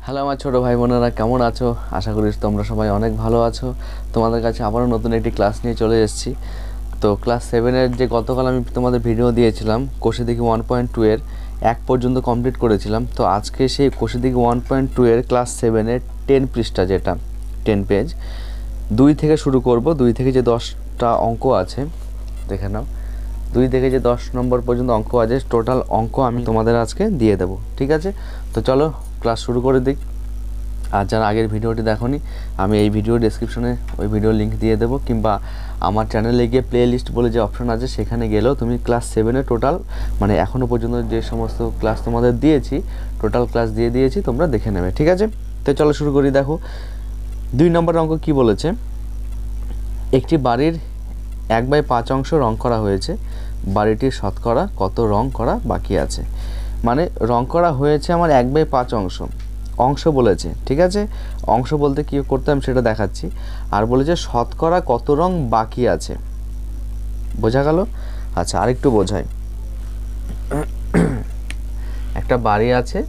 Hello আমার ছোটো ভাই বোনেরা, কেমন আছো? আশা করি তোমরা সবাই অনেক ভালো আছো। তোমাদের কাছে আবারও নতুন একটি ক্লাস নিয়ে চলে এসেছি। তো ক্লাস 7-এর যে গতকাল আমি তোমাদের ভিডিও দিয়েছিলাম কোষে দেখি 1.2 এর 1 পর্যন্ত কমপ্লিট করেছিলাম। তো আজকে সেই কোষে দেখি 1.2 এর ক্লাস 7-এর 10 পৃষ্ঠা, যেটা 10 পেজ, 2 থেকে শুরু করব। 2 থেকে যে 10টা অঙ্ক আছে দেখে নাও। 2 থেকে যে 10 নম্বর পর্যন্ত অঙ্ক আছে, টোটাল অঙ্ক আমি তোমাদের আজকে দিয়ে দেবো, ঠিক আছে? তো চলো ক্লাস শুরু করে দিই। আর যারা আগের ভিডিওটি দেখোনি, আমি এই ভিডিও ডেসক্রিপশনে ওই ভিডিওর লিঙ্ক দিয়ে দেবো, কিংবা আমার চ্যানেলে গিয়ে প্লে লিস্ট বলে যে অপশন আছে সেখানে গেলেও তুমি ক্লাস 7-এর টোটাল মানে এখনও পর্যন্ত যে সমস্ত ক্লাস তোমাদের দিয়েছি, টোটাল ক্লাস দিয়ে দিয়েছি, তোমরা দেখে নেবে, ঠিক আছে? তো চলো শুরু করি। দেখো 2 নম্বর অঙ্ক কি বলেছে। একটি বাড়ির 1/5 অংশ রং করা হয়েছে, বাড়িটির শতকরা কত রং করা বাকি আছে। মানে রং করা হয়েছে আমার 1/5 অংশ বলেছে, ঠিক আছে? অংশ বলতে কী করতে আমি সেটা দেখাচ্ছি। আর বলেছে শতকরা কত রং বাকি আছে, বোঝা গেল? আচ্ছা, আরেকটু বোঝাই। একটা বাড়ি আছে,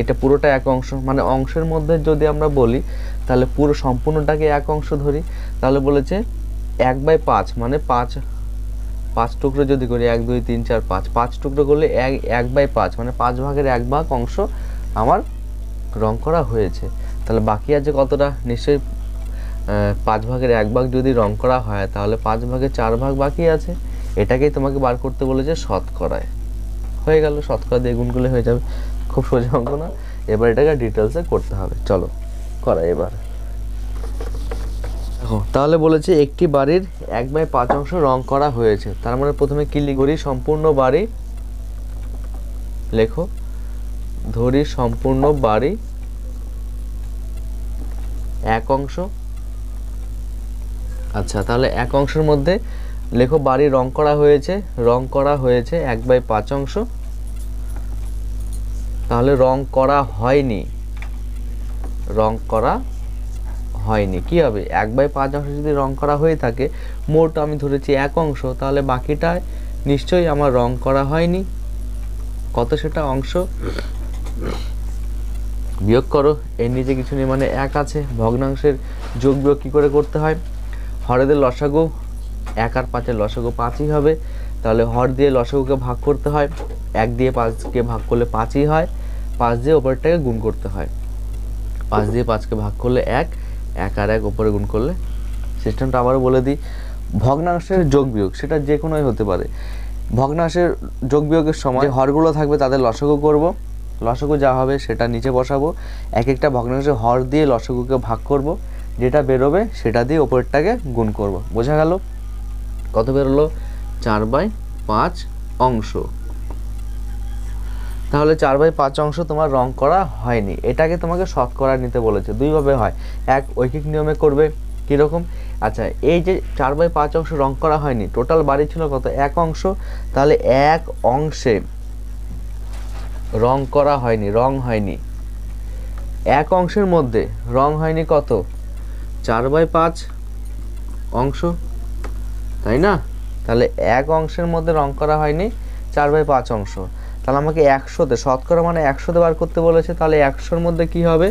এটা পুরোটা এক অংশ, মানে অংশের মধ্যে যদি আমরা বলি তাহলে পুরো সম্পূর্ণটাকে এক অংশ ধরি, তাহলে বলেছে 1/5 মানে 5 টুকরো যদি করি, 1 2 3 4 5 টুকরো করলে 1/5 মানে 5 ভাগের 1 ভাগ অংশ আমার রং করা হয়েছে। তাহলে বাকি আছে কতটা? নিশ্চয়ই 5 ভাগের 1 ভাগ যদি রং করা হয় তাহলে 5 ভাগের 4 ভাগ বাকি আছে। এটাকেই তোমাকে বার করতে বলেছে শতকরায়। হয়ে গেল, শতকরা দিয়ে গুণ করলে হয়ে যাবে। খুব সোজা অঙ্ক না? এবার এটাকে ডিটেলসে করতে হবে, চলো করাই এবার। দেখো তাহলে বলেছে একটি বাড়ির 1/5 অংশ রং করা হয়েছে। তার মানে প্রথমে কি লিখি? সম্পূর্ণ বাড়ি লেখো, ধরি সম্পূর্ণ বাড়ি এক অংশ। আচ্ছা, তাহলে এক অংশের মধ্যে লেখো বাড়ি রং করা হয়েছে, রং করা হয়েছে 1/5 অংশ। তাহলে রং করা হয়নি, রং করা হয়নি কি হবে? 1/5 অংশ যদি রং করা হয়ে থাকে, মোট আমি ধরেছি এক অংশ, তাহলে বাকিটা নিশ্চয়ই আমার রং করা হয়নি। কত সেটা অংশ? বিয়োগ করো, এর নিচে কিছু নেই মানে 1 আছে। ভগ্নাংশের যোগ বিয়োগ কী করে করতে হয়? হরেদের লসাগু 1 আর 5-এর লসাগু 5ই হবে। তাহলে হর দিয়ে লসাগুকে ভাগ করতে হয়, 1 দিয়ে 5কে ভাগ করলে 5ই হয়। 5 দিয়ে ওপরটাকে গুণ করতে হয়, 5 দিয়ে 5কে ভাগ করলে 1, 1 আর 1 ওপরে গুণ করলে। সিস্টেমটা আবারও বলে দিই। ভগ্নাংশের যোগ বিয়োগ সেটা যে কোনোই হতে পারে। ভগ্নাংশের যোগ বিয়োগের সময় যে হরগুলো থাকবে তাদের লসাগু করব, লসাগু যা হবে সেটা নিচে বসাবো। এক একটা ভগ্নাংশের হর দিয়ে লসাগুকে ভাগ করব, যেটা বেরোবে সেটা দিয়ে ওপরটাকে গুণ করব। বোঝা গেল? কত বেরোলো? 4/5 অংশ। তাহলে 4/5 অংশ তোমার রং করা হয়নি। এটাকে তোমাকে শতকরা নিতে বলেছে। দুইভাবে হয়, এক ঐকিক নিয়মে করবে। কীরকম? আচ্ছা, এই যে 4/5 অংশ রং করা হয়নি, টোটাল বাড়ি ছিল কত? এক অংশ। তাহলে এক অংশে রং করা হয়নি, রং হয়নি। এক অংশের মধ্যে রং হয়নি কত? 4/5 অংশ, তাই না? তাহলে এক অংশের মধ্যে রং করা হয়নি 4/5 অংশ। তাহলে আমাকে 100-তে, শতকরা মানে 100-তে বার করতে বলেছে। তাহলে 100-র মধ্যে কি হবে?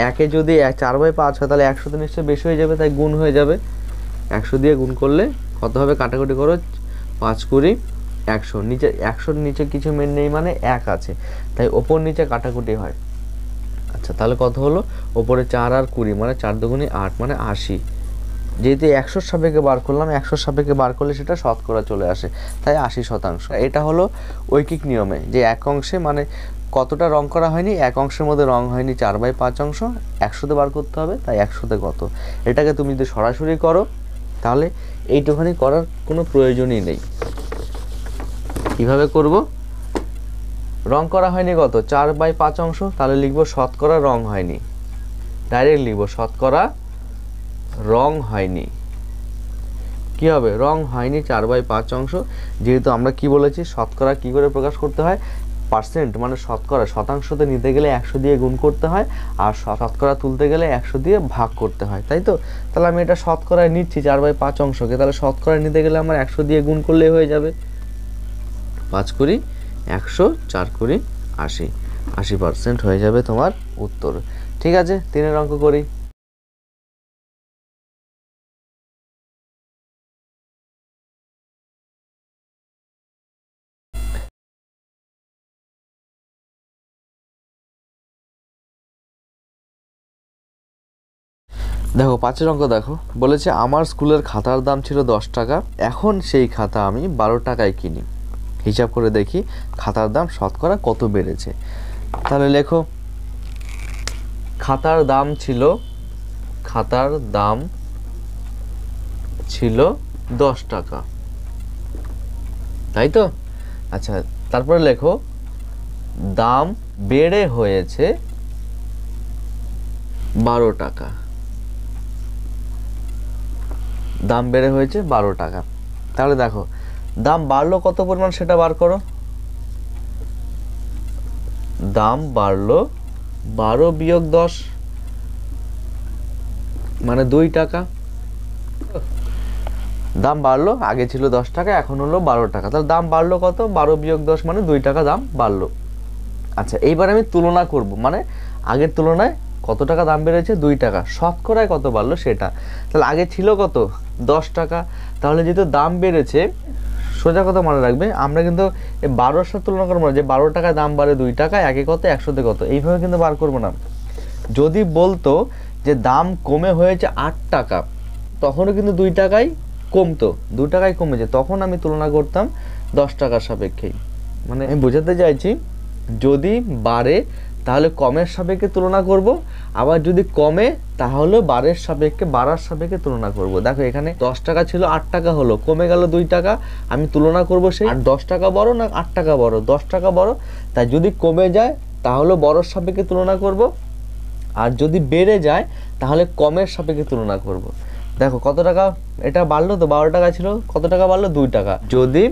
একে যদি 4/5 হয় তাহলে 100-তে নিশ্চয়ই বেশি হয়ে যাবে, তাই গুণ হয়ে যাবে। 100 দিয়ে গুণ করলে কত হবে? কাটাকুটি করো, 5 কুড়ি 100। নিচে 100-র নিচে কিছু মেন নেই মানে 1 আছে, তাই ওপর নিচে কাটাকুটি হয়। আচ্ছা, তাহলে কত হলো? ওপরে 4 আর 20 মানে 4 দুগুণে 8 মানে 80। যেহেতু 100-র সাপেক্ষে বার করলাম, 100-র সাপেক্ষে বার করলে সেটা শতকরা চলে আসে, তাই 80%। এটা হলো ঐকিক নিয়মে যে এক অংশে মানে কতটা রং করা হয়নি, এক অংশের মধ্যে রং হয়নি 4/5 অংশ, 100-তে বার করতে হবে, তাই 100-তে কত। এটাকে তুমি যদি সরাসরি করো তাহলে এইটুখানি করার কোনো প্রয়োজনই নেই। কীভাবে করব? রং করা হয়নি কত? 4/5 অংশ, তাহলে লিখবো শতকরা রং হয়নি। ডাইরেক্ট লিখবো শতকরা রং হয়নি। কি হবে? রং হয়নি 4/5 অংশ। যেহেতু আমরা কি বলেছি, শতকরা কি করে প্রকাশ করতে হয়? পার্সেন্ট মানে শতকরা, শতাংশতে নিতে গেলে 100 দিয়ে গুণ করতে হয়, আর শতকরা তুলতে গেলে 100 দিয়ে ভাগ করতে হয়, তাই তো? তাহলে আমি এটা শতকরায় নিচ্ছি 4/5 অংশকে, তাহলে শতকরায় নিতে গেলে আমার 100 দিয়ে গুণ করলেই হয়ে যাবে। 5 কুড়ি 100, 4 কুড়ি 80। 80% হয়ে যাবে তোমার উত্তর। ঠিক আছে, 3-এর অঙ্ক করি। দেখো 5-এর অঙ্ক দেখো, বলেছে আমার স্কুলের খাতার দাম ছিল 10 টাকা, এখন সেই খাতা আমি 12 টাকায় কিনি, হিসাব করে দেখি খাতার দাম শতকরা কত বেড়েছে। তাহলে লেখো, খাতার দাম ছিল 10 টাকা, তাই তো? আচ্ছা, তারপরে লেখো দাম বেড়ে হয়েছে 12 টাকা, দাম বেড়ে হয়েছে 12 টাকা। তাহলে দেখো দাম বাড়লো কত পরিমাণ সেটা বার করো। দাম বাড়লো 12 বিয়োগ 10 মানে 2 টাকা। দাম বাড়লো, আগে ছিল 10 টাকা, এখন হলো 12 টাকা। তাহলে দাম বাড়লো কত? 12 বিয়োগ 10 মানে 2 টাকা দাম বাড়লো। আচ্ছা, এইবার আমি তুলনা করব, মানে আগের তুলনায় কত টাকা দাম বেড়েছে, 2 টাকা, শতকরায় কত বাড়লো সেটা। তাহলে আগে ছিল কত? 10 টাকা। তাহলে যেহেতু দাম বেড়েছে, সোজা কথা মনে রাখবে, আমরা কিন্তু 12-র সাথে তুলনা করবো না যে 12 টাকায় দাম বাড়ে 2 টাকা, একে কত 100-তে কত, এইভাবে কিন্তু বার করবো না। যদি বলতো যে দাম কমে হয়েছে 8 টাকা, তখনও কিন্তু 2 টাকায় কমতো, 2 টাকায় কমেছে, তখন আমি তুলনা করতাম 10 টাকার সাপেক্ষেই। মানে আমি বোঝাতে চাইছি, যদি বাড়ে তাহলে কমের সাপেক্ষে তুলনা করব, আবার যদি কমে তাহলে বাড়ার সাপেক্ষে তুলনা করব। দেখো এখানে 10 টাকা ছিল 8 টাকা হলো, কমে গেল 2 টাকা, আমি তুলনা করব সেই 10 টাকা বড় না 8 টাকা বড়, 10 টাকা বড়, তাই যদি কমে যায় তাহলে বড়র সাপেক্ষে তুলনা করব, আর যদি বেড়ে যায় তাহলে কমের সাপেক্ষে তুলনা করব। দেখো কত টাকা এটা বাড়লো, তো 12 টাকা ছিল, কত টাকা বাড়লো? 2 টাকা। যদি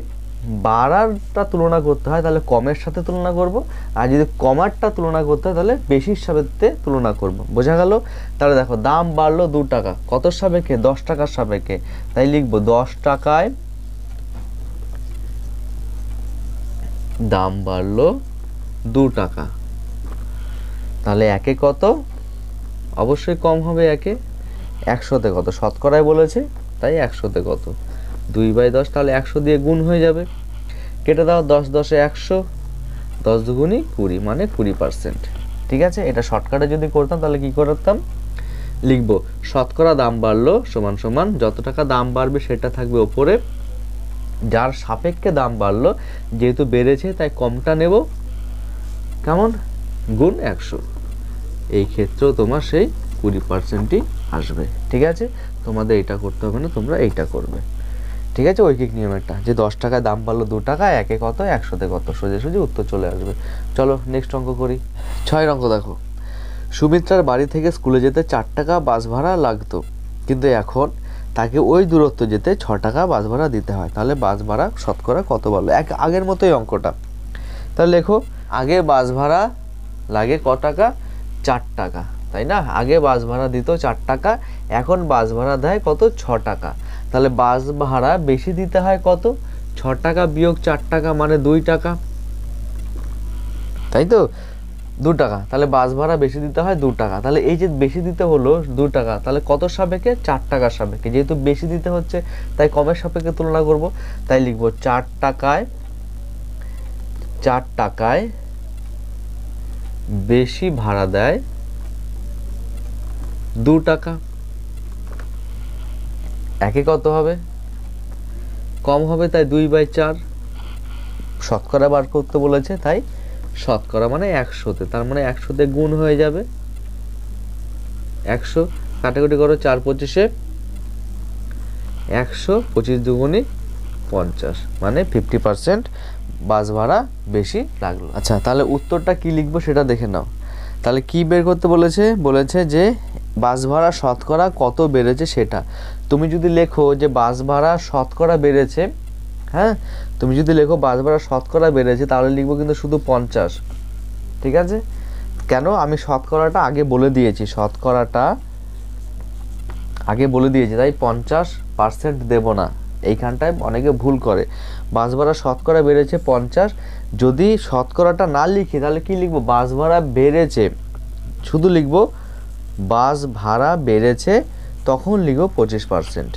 বাড়ারটা তুলনা করতে হয় তাহলে কমের সাথে তুলনা করব, আর যদি কমারটা তুলনা করতে হয় তাহলে বেশির সাথে তুলনা করব। বোঝা গেল? তাহলে দেখো দাম বাড়লো 2 টাকা, কত সাপেক্ষে? 10 টাকার সাপেক্ষে, তাই লিখবো 10 টাকায় দাম বাড়লো 2 টাকা। তাহলে একে কত? অবশ্যই কম হবে, একে 100-তে কত, শতকরায় বলেছে তাই 100-তে কত, 2/10, তাহলে 100 দিয়ে গুণ হয়ে যাবে। কেটে দাও, 10 10-এ 100, 10 দুগুণি 20 মানে 20%। ঠিক আছে, এটা শর্টকাটে যদি করতাম তাহলে কি করতাম? লিখবো শতকরা দাম বাড়লো সমান সমান যত টাকা দাম বাড়বে সেটা থাকবে ওপরে, যার সাপেক্ষে দাম বাড়লো, যেহেতু বেড়েছে তাই কমটা নেব, কেমন? গুণ 100। এই ক্ষেত্রেও তোমার সেই 20%ই আসবে। ঠিক আছে, তোমাদের এটা করতে হবে না, তোমরা এইটা করবে। ঠিক আছে, ঐকিক নিয়মেরটা, যে 10 টাকায় দাম বাড়লো 2 টাকা, একে কত, 100-তে কত, সোজাসুজি উত্তর চলে আসবে। চলো নেক্সট অঙ্ক করি। 6-এর অঙ্ক দেখো, সুমিত্রার বাড়ি থেকে স্কুলে যেতে 4 টাকা বাস ভাড়া লাগতো, কিন্তু এখন তাকে ওই দূরত্ব যেতে 6 টাকা বাস ভাড়া দিতে হয়, তাহলে বাস ভাড়া শতকরা কত বাড়লো? আগের মতোই অঙ্কটা। তাহলে লেখো, আগে বাস ভাড়া লাগে ক টাকা? 4 টাকা, তাই না? আগে বাস ভাড়া দিত 4 টাকা, এখন বাস ভাড়া দেয় কত? 6 টাকা। তাহলে বাস ভাড়া বেশি দিতে হয় কত? 6 টাকা বিয়োগ 4 টাকা মানে 2 টাকা, তাই তো? 2 টাকা, তাহলে বাস ভাড়া বেশি দিতে হয় 2 টাকা। তাহলে এই যে বেশি দিতে হলো 2 টাকা, তাহলে কত সাপেক্ষে? 4 টাকার সাপেক্ষে, যেহেতু বেশি দিতে হচ্ছে তাই কমের সাপেক্ষে তুলনা করব, তাই লিখবো 4 টাকায় বেশি ভাড়া দেয় 2 টাকা, একে কত হবে? কম হবে, তাই 2/4। শতকরা বার করতে বলেছে, তাই শতকরা মানে 100-তে, তার মানে 100-তে গুণ হয়ে যাবে। 100 কাটাকুটি করো, 4 25-এ 100, 25 দুগুণি 50 মানে 50% বাস ভাড়া বেশি লাগলো। আচ্ছা, তাহলে উত্তরটা কি লিখবো সেটা দেখে নাও। তাহলে কি বের করতে বলেছে? বলেছে যে বাস ভাড়া শতকরা কত বেড়েছে সেটা। তুমি যদি লেখো যে বাস ভাড়া শতকরা বেড়েছে, হ্যাঁ, তুমি যদি লেখো বাস ভাড়া শতকরা বেড়েছে, তাহলে লিখবো কিন্তু শুধু 50। ঠিক আছে, কেন? আমি শতকরাটা আগে বলে দিয়েছি, তাই 50% দেব না, এইখানটায় অনেকে ভুল করে। বাস ভাড়া শতকরা বেড়েছে 50, যদি শতকরাটা না লিখি তাহলে কি লিখবো, বাস ভাড়া বেড়েছে, শুধু লিখবো বাস ভাড়া বেড়েছে, তখন লিখবো 25%।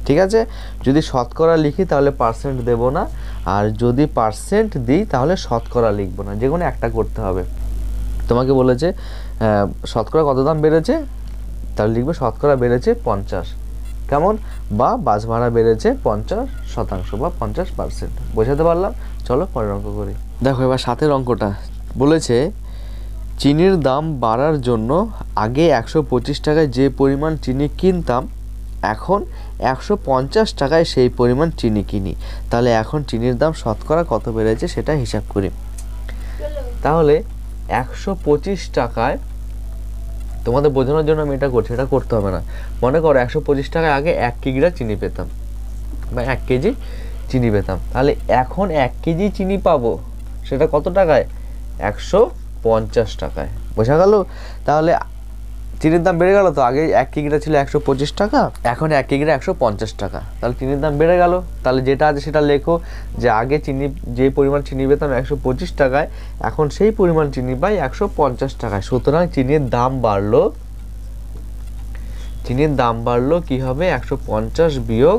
ঠিক আছে, যদি শতকরা লিখি তাহলে পার্সেন্ট দেব না, আর যদি পার্সেন্ট দিই তাহলে শতকরা লিখবো না, যে কোনো একটা করতে হবে। তোমাকে বলেছে শতকরা কত দাম বেড়েছে, তাহলে লিখবে শতকরা বেড়েছে 50, কেমন, বা বাস ভাড়া বেড়েছে 50% বা 50%। বোঝাতে পারলাম? চলো পরের অঙ্ক করি। দেখো এবার 7 অঙ্কটা বলেছে চিনির দাম বাড়ার জন্য আগে 125 টাকায় যে পরিমাণ চিনি কিনতাম, এখন 150 টাকায় সেই পরিমাণ চিনি কিনি, তাহলে এখন চিনির দাম শতকরা কত বেড়েছে সেটা হিসাব করি। তাহলে 125 টাকায়, তোমাদের বোঝানোর জন্য আমি এটা করছি, এটা করতে হবে না। মনে করো 125 টাকায় আগে 1 কিগ্রা চিনি পেতাম বা 1 কেজি চিনি পেতাম, তাহলে এখন 1 কেজি চিনি পাবো, সেটা কত টাকায়, 150 টাকায়। বোঝা গেল? তাহলে চিনির দাম বেড়ে গেল তো, আগে 1 কিগ্রা ছিল 125 টাকা, এখন 1 কিগ্রা 150 টাকা, তাহলে চিনির দাম বেড়ে গেল। তাহলে যেটা আছে সেটা লেখো, যে আগে চিনি যে পরিমাণ চিনি পেতাম 125 টাকায়, এখন সেই পরিমাণ চিনি পাই 150 টাকায়। সুতরাং চিনির দাম বাড়লো, চিনির দাম বাড়লো কি হবে, 150 বিয়োগ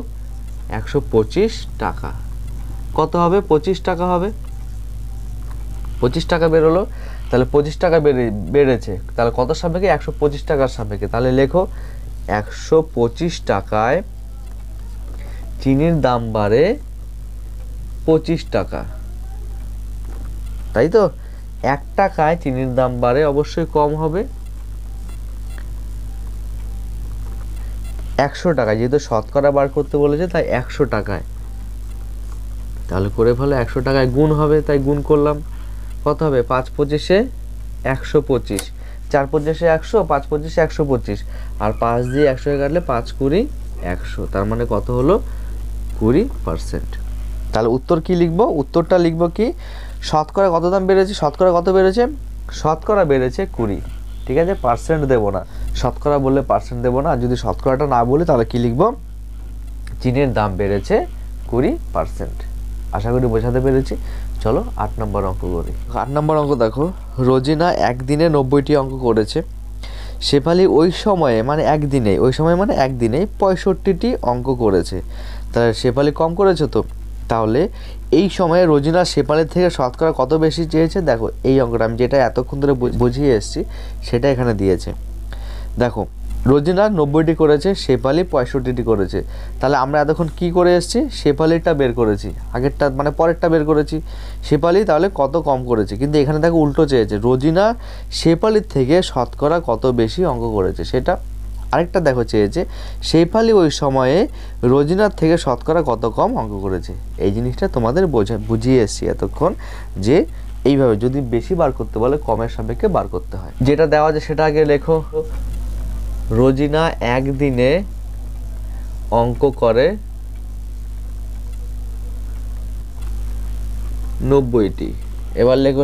125 টাকা, কত হবে, 25 টাকা হবে। 25 টাকা বেরোলো, তাহলে 25 টাকা বেড়েছে, তাহলে কত সাপেক্ষে, 125 টাকার সাপেক্ষে। তাহলে লেখো 125 টাকায় চিনির দাম বাড়ে 25 টাকা, তাই তো। 1 টাকায় চিনির দাম বাড়ে, অবশ্যই কম হবে। 100 টাকায়, যেহেতু শতকরা বার করতে বলেছে তাই 100 টাকায়, তাহলে করে ফেলো 100 টাকায় গুণ হবে, তাই গুণ করলাম। কত হবে, 5 পঁচিশে 125, 4 পঁচিশে 100, 5 পঁচিশে 125, আর 5 দিয়ে 100 কাটলে 5 কুড়ি 100, তার মানে কত হলো, 20%। তাহলে উত্তর কি লিখবো, উত্তরটা লিখবো কি, শতকরা কত দাম বেড়েছে, শতকরা কত বেড়েছে, শতকরা বেড়েছে 20। ঠিক আছে, পার্সেন্ট দেবো না, শতকরা বললে পার্সেন্ট দেবো না, আর যদি শতকরাটা না বলি তাহলে কি লিখবো, চিনির দাম বেড়েছে 20%। আশা করি বোঝাতে পেরেছি। চলো 8 নম্বর অঙ্ক করি। 8 নম্বর অঙ্ক দেখো, রোজিনা একদিনে 90টি অঙ্ক করেছে, শেফালি ওই সময়ে মানে একদিনে, ওই সময় মানে একদিনে 65টি অঙ্ক করেছে, তাহলে শেফালি কম করেছে তো, তাহলে এই সময়ে রোজিনা শেফালির থেকে শতকরা কত বেশি চেয়েছে। দেখো এই অঙ্কটা আমি যেটা এতক্ষণ ধরে বুঝিয়ে এসেছি সেটা এখানে দিয়েছে। দেখো রোজিনা 90টি করেছে, শেফালি 65টি করেছে, তাহলে আমরা এতক্ষণ কি করে এসেছি, শেফালিটা বের করেছি, আগেরটা মানে পরেরটা বের করেছি, শেফালি তাহলে কত কম করেছে। কিন্তু এখানে দেখো উল্টো চেয়েছে, রোজিনা শেফালির থেকে শতকরা কত বেশি অঙ্ক করেছে সেটা। আরেকটা দেখো চেয়েছে, শেফালি ওই সময়ে রোজিনার থেকে শতকরা কত কম অঙ্ক করেছে। এই জিনিসটা তোমাদের বুঝিয়ে এসেছি এতক্ষণ, যে এইভাবে যদি বেশি বার করতে বলে কমের সাপেক্ষে বার করতে হয়। যেটা দেওয়া আছে সেটা আগে লেখো, রোজিনা একদিনে অঙ্ক করে 90টি। এবার লেখো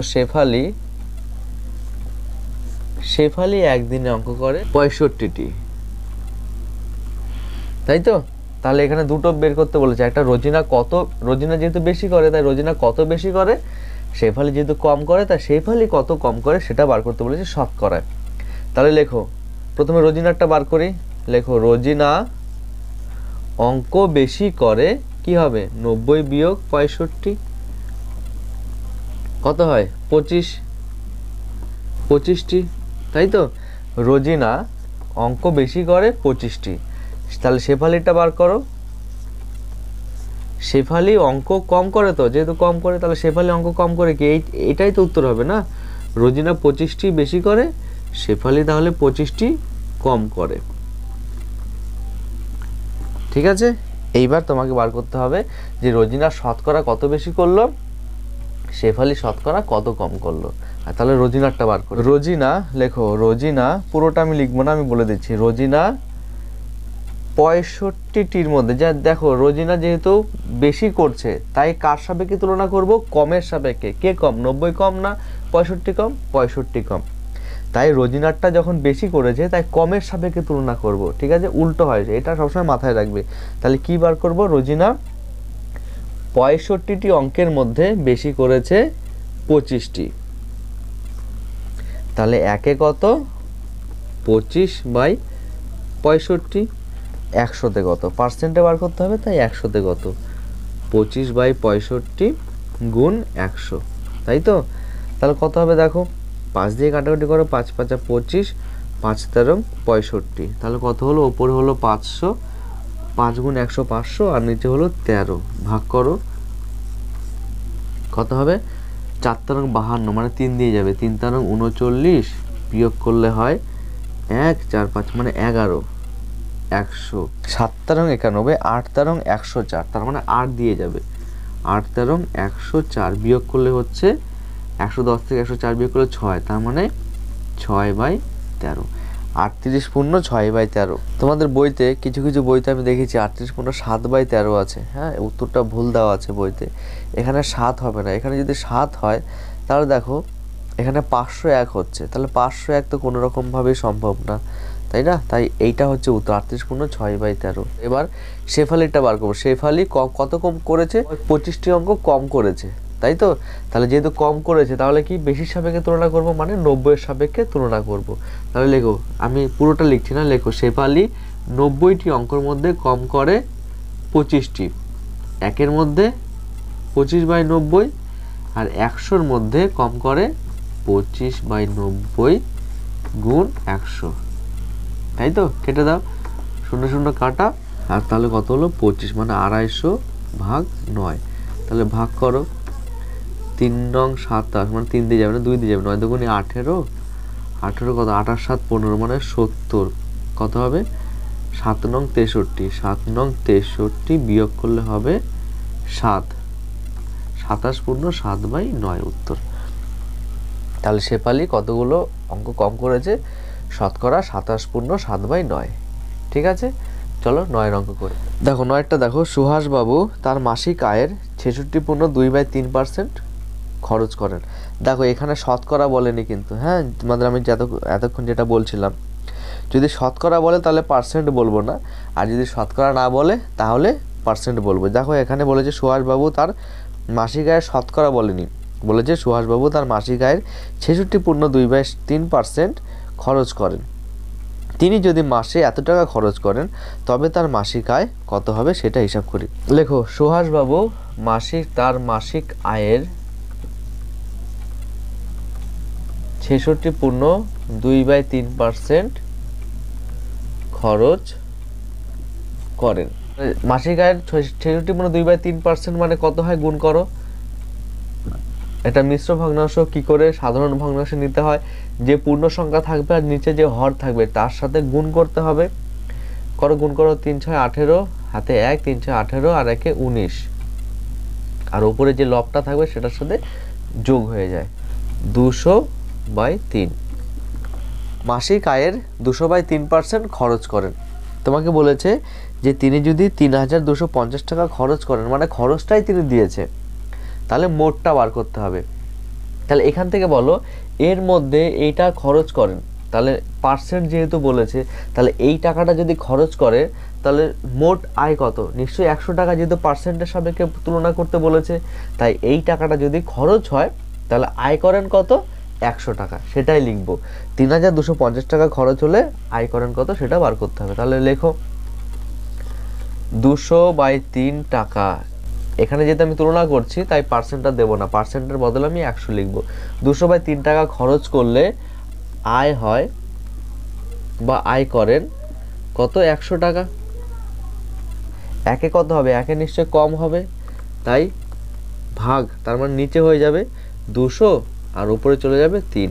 শেফালি একদিনে অঙ্ক করে 65টি, তাই তো। তাহলে এখানে দুটো বের করতে বলেছে, একটা রোজিনা যেহেতু বেশি করে তাই রোজিনা কত বেশি করে, শেফালি যেহেতু কম করে তাই শেফালি কত কম করে সেটা বার করতে বলেছে শতকরায়। তাহলে লেখো, প্রথমে রোজিনারটা বার করি, লেখো রোজিনা অঙ্ক বেশি করে কি হবে, 90 বিয়োগ 65 কত হয়, 25টি, তাই তো। রোজিনা অঙ্ক বেশি করে 25টি, তাহলে শেফালিটা বার করো। শেফালি অঙ্ক কম করে তো, যেহেতু কম করে তাহলে শেফালি অঙ্ক কম করে কি, এটাই তো উত্তর হবে না। রোজিনা 25টি বেশি করে, শেফালি তাহলে 25টি কম করে। ঠিক আছে, এইবার তোমাকে বার করতে হবে যে রোজিনা শতকরা কত বেশি করলো, শেফালি শতকরা কত কম করলো। আর তাহলে রোজিনারটা বার করো। রোজিনা লেখো, রোজিনা পুরোটা আমি লিখবো না, আমি বলে দিচ্ছি, রোজিনা 65টির মধ্যে, যা দেখো রোজিনা যেহেতু বেশি করছে তাই কার সাপেক্ষে তুলনা করব, কমের সাপেক্ষে। কে কম, 90 কম না 65 কম, 65 কম। তাই রোজিনারটা যখন বেশি করেছে তাই কমের সাপেক্ষে তুলনা করব, ঠিক আছে, উল্টো হয়েছে, এটা সবসময় মাথায় রাখবে। তাহলে কি বার করব, রোজিনা 65টি অঙ্কের মধ্যে বেশি করেছে 25টি, তাহলে একে কত 25/65, 100-তে কত, পার্সেন্টে বার করতে হবে, তাই 100-তে কত 25/65 গুণ 100, তাই তো। তাহলে কত হবে দেখো, 5 দিয়ে কাটাকাটি করো, 5 × 5 = 25, 5 × 13 = 65, তাহলে কত হলো, ওপরে হলো 500, 5 গুণ 100 500, আর নিচে হলো 13, ভাগ করো কত হবে, 4 × 52 মানে 3 দিয়ে যাবে, 3 × 39, বিয়োগ করলে হয় 1 4 5 মানে 11, 100, 7 × 91, 8 × 104, তার মানে 8 দিয়ে যাবে, 8 × 104, বিয়োগ করলে হচ্ছে 110 থেকে 104 বিয়োগ করলে 6, তার মানে 6/13, 38 পূর্ণ 6/13। তোমাদের বইতে কিছু কিছু বইতে আমি দেখেছি 38 পূর্ণ 7/13 আছে, হ্যাঁ, উত্তরটা ভুল দেওয়া আছে বইতে, এখানে 7 হবে না, এখানে যদি 7 হয় তাহলে দেখো এখানে 501 হচ্ছে, তাহলে 501 তো কোনো রকমভাবেই সম্ভব না, তাই না, তাই এইটা হচ্ছে উত্তর, 38 পূর্ণ 6/13। এবার শেফালিটা বার করবো, শেফালি কত কম করেছে, 25টি অঙ্ক কম করেছে, তাই তো। তাহলে যেহেতু কম করেছে তাহলে কি বেশির সাপেক্ষে তুলনা করব, মানে 90-এর সাপেক্ষে তুলনা করব। তাহলে লেখো, আমি পুরোটা লিখছি না, লেখো শেফালি 90টি অঙ্কের মধ্যে কম করে 25টি, একের মধ্যে 25/90, আর 100-র মধ্যে কম করে 25/90 গুণ 100, তাই তো। কেটে দাও, 0 0 কাটা, আর তাহলে কত হলো 25, মানে 250/9, তাহলে ভাগ করো, 3 নং 27 মানে 3 দিয়ে যাবে না, 2 দিয়ে যাবে, 9 দুগুণে 18, 18 কত, 28 7 15 মানে 70, কত হবে 7 নং 63, 7 নং 63 বিয়োগ করলে হবে 7, 27 পূর্ণ 7/9 উত্তর। তাহলে শেফালি কতগুলো অঙ্ক কম করেছে, শতকরা 27 পূর্ণ 7/9, ঠিক আছে। চলো 9 অঙ্ক করে দেখো, 9টা দেখো, সুহাসবাবু তার মাসিক আয়ের 66 পূর্ণ 2/3% খরচ করেন। দেখো এখানে শতকরা বলেনি কিন্তু, হ্যাঁ, তোমাদের আমি এতক্ষণ যেটা বলছিলাম, যদি শতকরা বলে তাহলে পার্সেন্ট বলবো না, আর যদি শতকরা না বলে তাহলে পার্সেন্ট বলবো। দেখো এখানে বলেছে সুহাসবাবু তার মাসিক আয়ের, শতকরা বলেনি, বলেছে সুহাসবাবু তার মাসিক আয়ের 66 পূর্ণ 2/3% খরচ করেন। তিনি যদি মাসে এত টাকা খরচ করেন তবে তার মাসিক আয় কত হবে সেটা হিসাব করি। লেখো, সুহাসবাবু তার মাসিক আয়ের 66 পূর্ণ 2/3% খরচ করেন। মাসিক আয়ের 66 পূর্ণ 2/3% মানে কত হয়, গুণ করো। এটা মিশ্র ভগ্নাংশ, কি করে সাধারণ ভগ্নাংশ নিতে হয়, যে পূর্ণ সংখ্যা থাকবে আর নিচে যে হর থাকবে তার সাথে গুণ করতে হবে। করো, গুণ করো, 3 6 18, হাতে 1, 3 6 18, আর 1 19, আর উপরে যে লবটা থাকবে সেটার সাথে যোগ হয়ে যায়, 200/3। মাসিক আয়ের 200/3% খরচ করেন। তোমাকে বলেছে যে তিনি যদি 3250 টাকা খরচ করেন, মানে খরচটাই তিনি দিয়েছে, তাহলে মোটটা বার করতে হবে। তাহলে এখান থেকে বলো এর মধ্যে এইটা খরচ করেন, তাহলে পার্সেন্ট যেহেতু বলেছে, তাহলে এই টাকাটা যদি খরচ করে তাহলে মোট আয় কত, নিশ্চয়ই 100 টাকা, যেহেতু পার্সেন্টের সাপেক্ষে তুলনা করতে বলেছে, তাই এই টাকাটা যদি খরচ হয় তাহলে আয় করেন কত, 100 টাকা, সেটাই লিখবো। 3250 টাকা খরচ হলে আয় করেন কত সেটা বার করতে হবে। তাহলে লেখো 200/3 টাকা, এখানে যেহেতু আমি তুলনা করছি তাই পার্সেন্টটা দেবো না, পার্সেন্টের বদলে আমি 100 লিখবো। 200/3 টাকা খরচ করলে আয় হয় বা আয় করেন কত, 100 টাকা। একে কত হবে, একে নিশ্চয় কম হবে, তাই ভাগ, তার মানে নিচে হয়ে যাবে 200 আর উপরে চলে যাবে 3,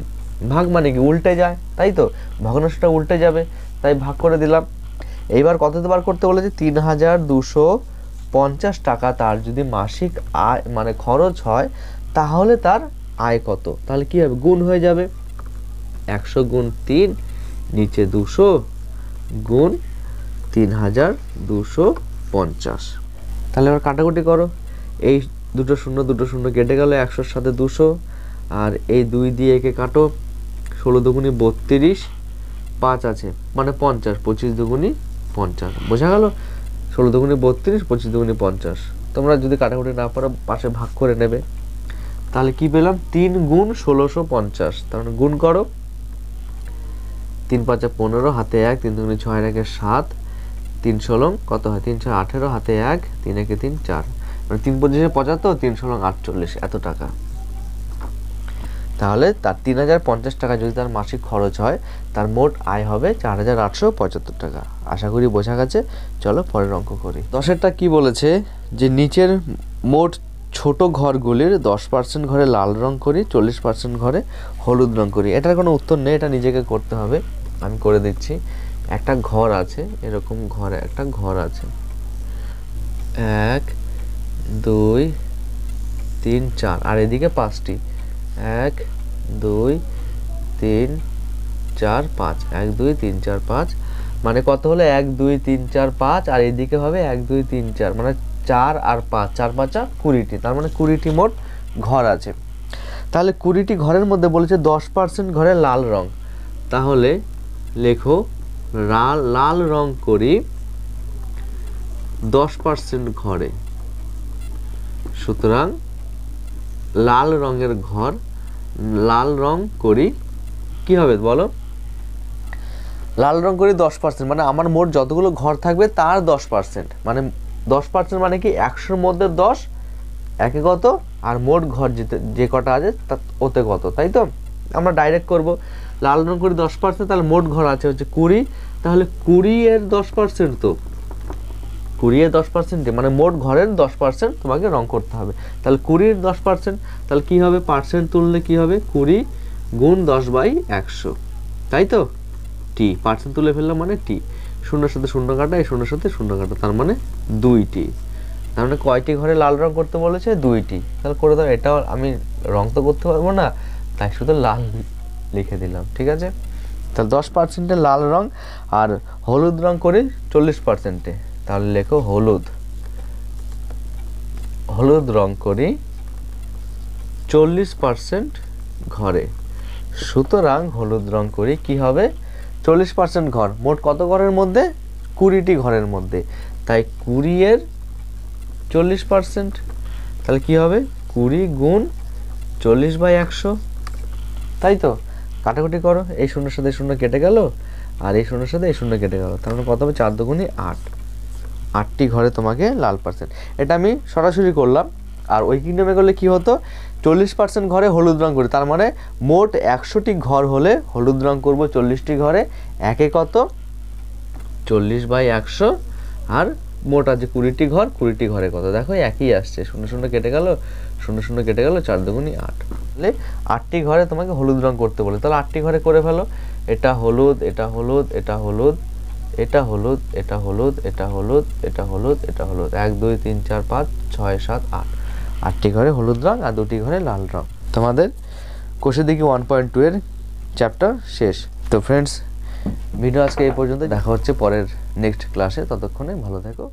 ভাগ মানে কি উল্টে যায়, তাই তো, ভগ্নাংশটা উল্টে যাবে, তাই ভাগ করে দিলাম। এইবার কততে বার করতে বলেছে, 3250 টাকা তার যদি মাসিক আয় মানে খরচ হয় তাহলে তার আয় কত, তাহলে কি হবে, গুণ হয়ে যাবে, 100 গুণ 3, নিচে 200 গুণ 3250। তাহলে এবার কাটাকুটি করো, এই দুটো শূন্য কেটে গেল, 100-র সাথে 200, আর এই 2 দিয়ে একে কাটো, 16 দুগুণি 32, 5 আছে মানে 50, 25 দুগুণি 50, বোঝা গেল? 16 দুগুণি 32, 25 দুগুণি 50। তোমরা যদি কাটাকুটি না পারো পাশে ভাগ করে নেবে। তাহলে কি পেলাম? 3 গুণ 1650, তার মানে গুণ করো। 3 × 5 = 15, হাতে 1, 3 দুগুণি 6, 1 = 7, 3 ষোলং কত হয়? 3 × 6 = 18, হাতে 1, 3 × 1 = 3, 4, মানে 3 × 5 = 75, 3 ষোলং 48, এত টাকা। তাহলে তার 3050 টাকা যদি তার মাসিক খরচ হয়, তার মোট আয় হবে 4875 টাকা। আশা করি বোঝা গেছে। চলো পরের অঙ্ক করি। 10এরটা কি বলেছে যে নিচের মোট ছোট ঘরগুলির 10% ঘরে লাল রং করি, 40% ঘরে হলুদ রং করি। এটার কোনো উত্তর নেই, এটা নিজেকে করতে হবে। আমি করে দিচ্ছি। একটা ঘর আছে, এরকম ঘরে একটা ঘর আছে, 1 2 3 4, আর এদিকে 5টি, 1 2 3 4 5, 1 2 3 4 5, মানে কত হলো? 1 2 3 4 5, আর এদিকে হবে 1 2 3 4, মানে 4 আর 5, 4 5 20টি, তার মানে 20টি মোট ঘর আছে। তাহলে 20টি ঘরের মধ্যে বলেছে 10% ঘরে লাল রং। তাহলে লেখো লাল রং করি 10% ঘরে। সুতরাং লাল রঙের ঘর, লাল রং করি কি হবে বলো? লাল রং করি 10%, মানে আমার মোট যতগুলো ঘর থাকবে তার 10%, মানে 10% মানে কি 100-র মধ্যে 10, একে কত, আর মোট ঘর যে কটা আছে ওতে কত, তাই তো? আমরা ডাইরেক্ট করব। লাল রং করি 10%, তাহলে মোট ঘর আছে হচ্ছে 20, তাহলে 20 এর 10% তো 20 এর 10%, মানে মোট ঘরের 10% তোমাকে রং করতে হবে। তাহলে 20 এর 10%, তাহলে কি হবে? পার্সেন্ট তুললে কি হবে? 20 গুণ 10/100, তাই তো? টি পার্সেন্ট তুলে ফেললাম মানে টি, শূন্যের সাথে শূন্য কাটা, এই শূন্যের সাথে শূন্য কাটা, তার মানে 2টি। তার মানে কয়টি ঘরে লাল রং করতে বলেছে? 2টি। তাহলে করে দাও। এটাও আমি রং তো করতে পারবো না, তাই শুধু লাল লিখে দিলাম, ঠিক আছে? তাহলে 10% লাল রং, আর হলুদ রং করি 40%। তাহলে লেখো হলুদ রং করি 40% ঘরে। সুতরাং হলুদ রং করি কি হবে? 40% ঘর, মোট কত ঘরের মধ্যে? 20টি ঘরের মধ্যে, তাই 20 এর 40%, তাহলে কি হবে? 20 গুণ 40/100, তাই তো? কাটাকুটি করো, এই শূন্যের সাথে শূন্য কেটে গেল, আর এই শূন্যের সাথে এই শূন্য কেটে গেল, তার মানে কত হবে? 4 দুগুণি 8, 8টি ঘরে তোমাকে লাল পার্সেন্ট। এটা আমি সরাসরি করলাম। আর ওই কিংডমে করলে কি হতো? 40% ঘরে হলুদ রং করি, তার মানে মোট 100টি ঘর হলে হলুদ রং করব 40টি ঘরে, একে কত? 40/100, আর মোট আছে 20টি ঘর, 20টি ঘরে কত? দেখো একই আসছে, শূন্য শূন্য কেটে গেল, শূন্য শূন্য কেটে গেল, 4 দুগুণি 8। তাহলে 8টি ঘরে তোমাকে হলুদ রং করতে বলে, তাহলে 8টি ঘরে করে ফেলো। এটা হলুদ, এটা হলুদ, এটা হলুদ, এটা হলুদ, এটা হলুদ, এটা হলুদ, এটা হলুদ, এটা হলুদ, 1 2 3 4 5 6 7 8, 8টি ঘরে হলুদ রং আর 2টি ঘরে লাল রং। তোমাদের কোষে দেখি 1.2 এর চ্যাপ্টার শেষ। তো ফ্রেন্ডস, ভিডিও আজকে এই পর্যন্ত, দেখা হচ্ছে পরের নেক্সট ক্লাসে। ততক্ষণে ভালো থেকো।